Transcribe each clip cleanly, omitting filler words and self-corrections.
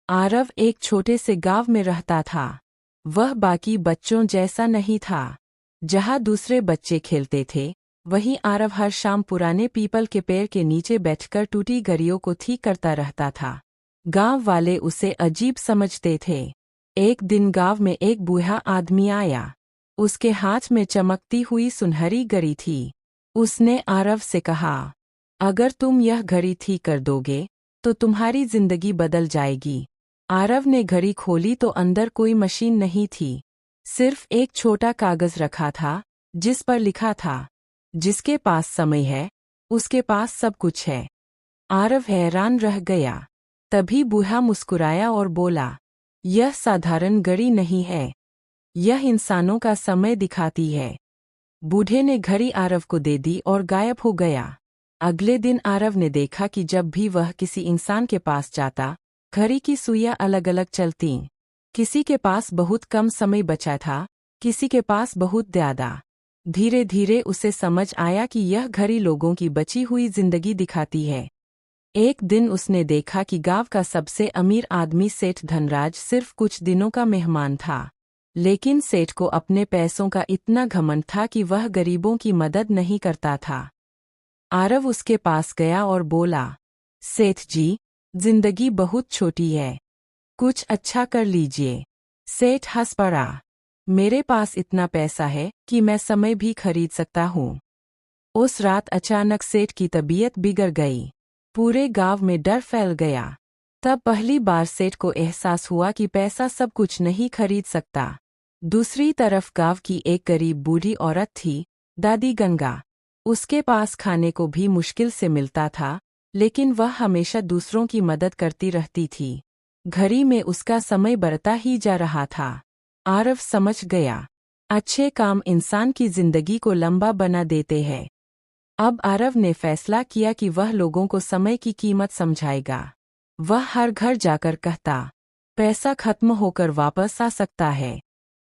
आरव एक छोटे से गांव में रहता था। वह बाकी बच्चों जैसा नहीं था। जहाँ दूसरे बच्चे खेलते थे, वहीं आरव हर शाम पुराने पीपल के पेड़ के नीचे बैठकर टूटी घड़ियों को ठीक करता रहता था। गांव वाले उसे अजीब समझते थे। एक दिन गांव में एक बूढ़ा आदमी आया। उसके हाथ में चमकती हुई सुनहरी घड़ी थी। उसने आरव से कहा, अगर तुम यह घड़ी ठीक कर दोगे तो तुम्हारी जिंदगी बदल जाएगी। आरव ने घड़ी खोली तो अंदर कोई मशीन नहीं थी। सिर्फ एक छोटा कागज रखा था जिस पर लिखा था, जिसके पास समय है उसके पास सब कुछ है। आरव हैरान रह गया। तभी बूढ़ा मुस्कुराया और बोला, यह साधारण घड़ी नहीं है, यह इंसानों का समय दिखाती है। बूढ़े ने घड़ी आरव को दे दी और गायब हो गया। अगले दिन आरव ने देखा कि जब भी वह किसी इंसान के पास जाता, घड़ी की सुइयां अलग अलग चलतीं। किसी के पास बहुत कम समय बचा था, किसी के पास बहुत ज़्यादा। धीरे धीरे उसे समझ आया कि यह घड़ी लोगों की बची हुई जिंदगी दिखाती है। एक दिन उसने देखा कि गांव का सबसे अमीर आदमी सेठ धनराज सिर्फ कुछ दिनों का मेहमान था। लेकिन सेठ को अपने पैसों का इतना घमंड था कि वह गरीबों की मदद नहीं करता था। आरव उसके पास गया और बोला, सेठ जी, जिंदगी बहुत छोटी है, कुछ अच्छा कर लीजिए। सेठ हंस पड़ा, मेरे पास इतना पैसा है कि मैं समय भी खरीद सकता हूँ। उस रात अचानक सेठ की तबीयत बिगड़ गई। पूरे गांव में डर फैल गया। तब पहली बार सेठ को एहसास हुआ कि पैसा सब कुछ नहीं खरीद सकता। दूसरी तरफ गांव की एक गरीब बूढ़ी औरत थी, दादी गंगा। उसके पास खाने को भी मुश्किल से मिलता था, लेकिन वह हमेशा दूसरों की मदद करती रहती थी। घड़ी में उसका समय बढ़ता ही जा रहा था। आरव समझ गया, अच्छे काम इंसान की जिंदगी को लंबा बना देते हैं। अब आरव ने फैसला किया कि वह लोगों को समय की कीमत समझाएगा। वह हर घर जाकर कहता, पैसा खत्म होकर वापस आ सकता है,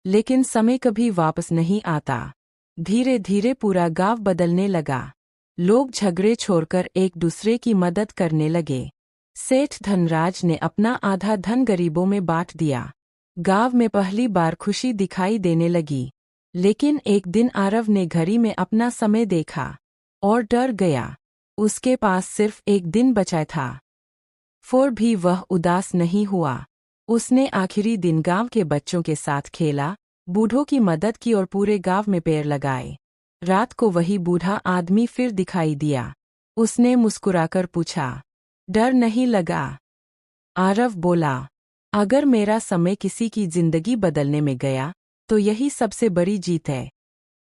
लेकिन समय कभी वापस नहीं आता। धीरे धीरे पूरा गांव बदलने लगा। लोग झगड़े छोड़कर एक दूसरे की मदद करने लगे। सेठ धनराज ने अपना आधा धन गरीबों में बांट दिया। गांव में पहली बार खुशी दिखाई देने लगी। लेकिन एक दिन आरव ने घड़ी में अपना समय देखा और डर गया। उसके पास सिर्फ एक दिन बचा था। फिर भी वह उदास नहीं हुआ। उसने आखिरी दिन गांव के बच्चों के साथ खेला, बूढ़ों की मदद की और पूरे गांव में पेड़ लगाए। रात को वही बूढ़ा आदमी फिर दिखाई दिया। उसने मुस्कुराकर पूछा, डर नहीं लगा? आरव बोला, अगर मेरा समय किसी की जिंदगी बदलने में गया तो यही सबसे बड़ी जीत है।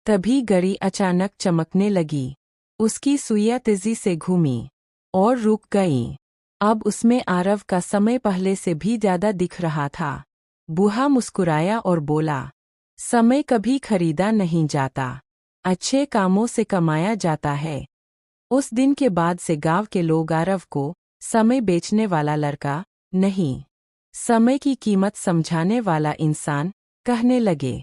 तभी घड़ी अचानक चमकने लगी। उसकी सुइयां तेजी से घूमी और रुक गईं। अब उसमें आरव का समय पहले से भी ज्यादा दिख रहा था। बूढ़ा मुस्कुराया और बोला, समय कभी खरीदा नहीं जाता, अच्छे कामों से कमाया जाता है। उस दिन के बाद से गांव के लोग आरव को समय बेचने वाला लड़का नहीं, समय की कीमत समझाने वाला इंसान कहने लगे।